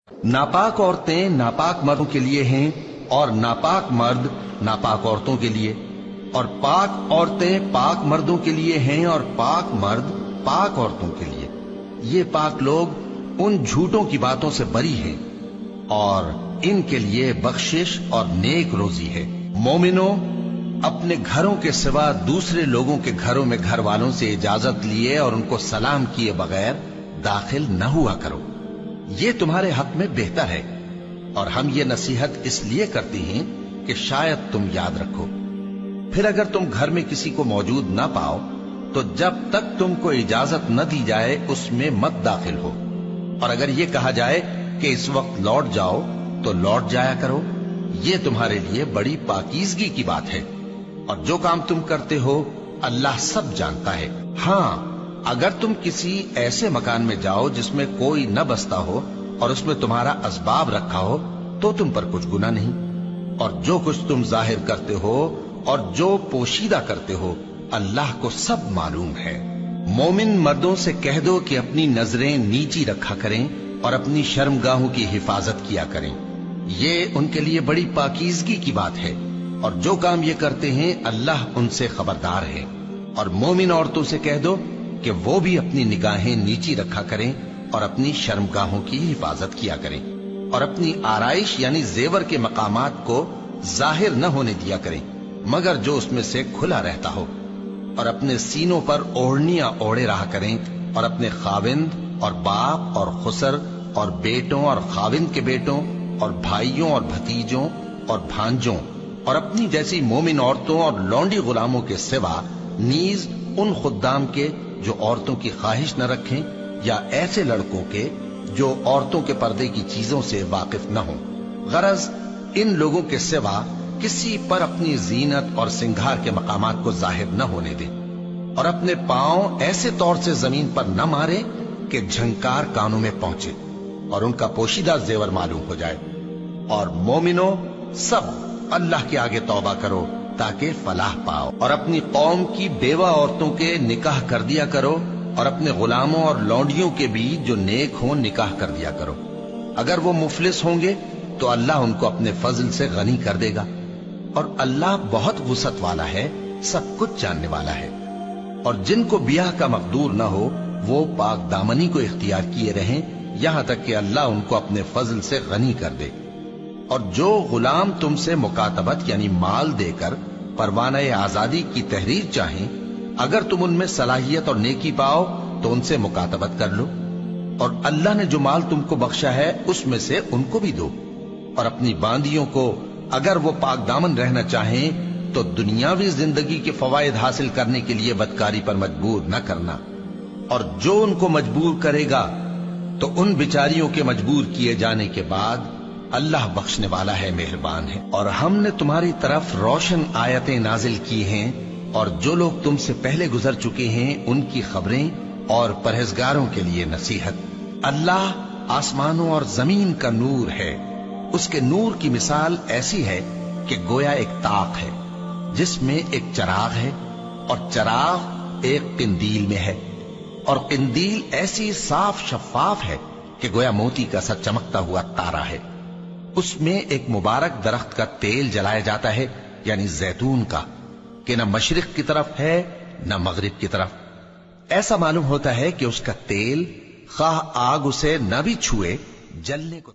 नापाक औरतें नापाक मर्दों के लिए हैं और नापाक मर्द नापाक औरतों के लिए, और पाक औरतें पाक मर्दों के लिए हैं और पाक मर्द पाक औरतों के लिए। ये पाक लोग उन झूठों की बातों से बरी हैं और इनके लिए बख्शिश और नेक रोजी है। मोमिनो, अपने घरों के सिवा दूसरे लोगों के घरों में घर वालों से इजाजत लिए और उनको सलाम किए बगैर दाखिल न हुआ करो। ये तुम्हारे हक में बेहतर है, और हम ये नसीहत इसलिए करते हैं कि शायद तुम याद रखो। फिर अगर तुम घर में किसी को मौजूद न पाओ तो जब तक तुमको इजाजत न दी जाए उसमें मत दाखिल हो, और अगर ये कहा जाए कि इस वक्त लौट जाओ तो लौट जाया करो। ये तुम्हारे लिए बड़ी पाकीज़गी की बात है, और जो काम तुम करते हो अल्लाह सब जानता है। हाँ, अगर तुम किसी ऐसे मकान में जाओ जिसमें कोई न बसता हो और उसमें तुम्हारा असबाब रखा हो तो तुम पर कुछ गुनाह नहीं, और जो कुछ तुम जाहिर करते हो और जो पोशीदा करते हो अल्लाह को सब मालूम है। मोमिन मर्दों से कह दो कि अपनी नजरें नीची रखा करें और अपनी शर्मगाहों की हिफाजत किया करें। ये उनके लिए बड़ी पाकीज़गी की बात है, और जो काम ये करते हैं अल्लाह उनसे खबरदार है। और मोमिन औरतों से कह दो कि वो भी अपनी निगाहें नीची रखा करें और अपनी शर्मगाहों की हिफाजत किया करें, और अपनी आराइश यानी जेवर के मकामात को जाहिर न होने दिया करें मगर जो उसमें से खुला रहता हो, और अपने सीनों पर ओढ़नियां ओढ़े रहा करें, और अपने खाविंद और बाप और खुसर और बेटों और खाविंद के बेटों और भाइयों और भतीजों और भांजों और अपनी जैसी मोमिन औरतों और लौंडी गुलामों के सिवा नीज उन खुद्दाम के जो औरतों की ख्वाहिश न रखें, या ऐसे लड़कों के जो औरतों के पर्दे की चीजों से वाकिफ न हों। गरज इन लोगों के सिवा किसी पर अपनी जीनत और सिंगार के मकामात को जाहिर न होने दे, और अपने पांव ऐसे तौर से जमीन पर न मारे कि झंकार कानों में पहुंचे और उनका पोशीदा जेवर मालूम हो जाए। और मोमिनो, सब अल्लाह के आगे तौबा करो ताकि फलाह पाओ, और अपनी कौम की बेवा औरतों के निकाह कर दिया करो, और अपने गुलामों और लौंडियों के भी जो नेक हों निकाह कर दिया करो। अगर वो मुफलिस होंगे तो अल्लाह उनको अपने फजल से गनी कर देगा, और अल्लाह बहुत वुसअत वाला है, सब कुछ जानने वाला है। और जिनको ब्याह का मकदूर न हो वो पाक दामनी को इख्तियार किए रहें यहां तक कि अल्लाह उनको अपने फजल से गनी कर दे। और जो गुलाम तुमसे मुकातबत यानी माल देकर परवाना आजादी की तहरीर चाहें, अगर तुम उनमें सलाहियत और नेकी पाओ तो उनसे मुकातबत कर लो, और अल्लाह ने जो माल तुमको बख्शा है उसमें से उनको भी दो। और अपनी बांदियों को अगर वो पाक दामन रहना चाहें तो दुनियावी जिंदगी के फवायद हासिल करने के लिए बदकारी पर मजबूर न करना, और जो उनको मजबूर करेगा तो उन बिचारियों के मजबूर किए जाने के बाद अल्लाह बख्शने वाला है, मेहरबान है। और हमने तुम्हारी तरफ रोशन आयतें नाजिल की हैं, और जो लोग तुमसे पहले गुजर चुके हैं उनकी खबरें और परहेजगारों के लिए नसीहत। अल्लाह आसमानों और जमीन का नूर है। उसके नूर की मिसाल ऐसी है कि गोया एक ताक है जिसमें एक चराग है, और चराग एक किंदील में है, और किंदील ऐसी साफ शफाफ है कि गोया मोती का सा चमकता हुआ तारा है। उसमें एक मुबारक दरख्त का तेल जलाया जाता है यानी जैतून का, कि न मशरिक की तरफ है न मगरिब की तरफ। ऐसा मालूम होता है कि उसका तेल खाह आग उसे न भी छुए जलने को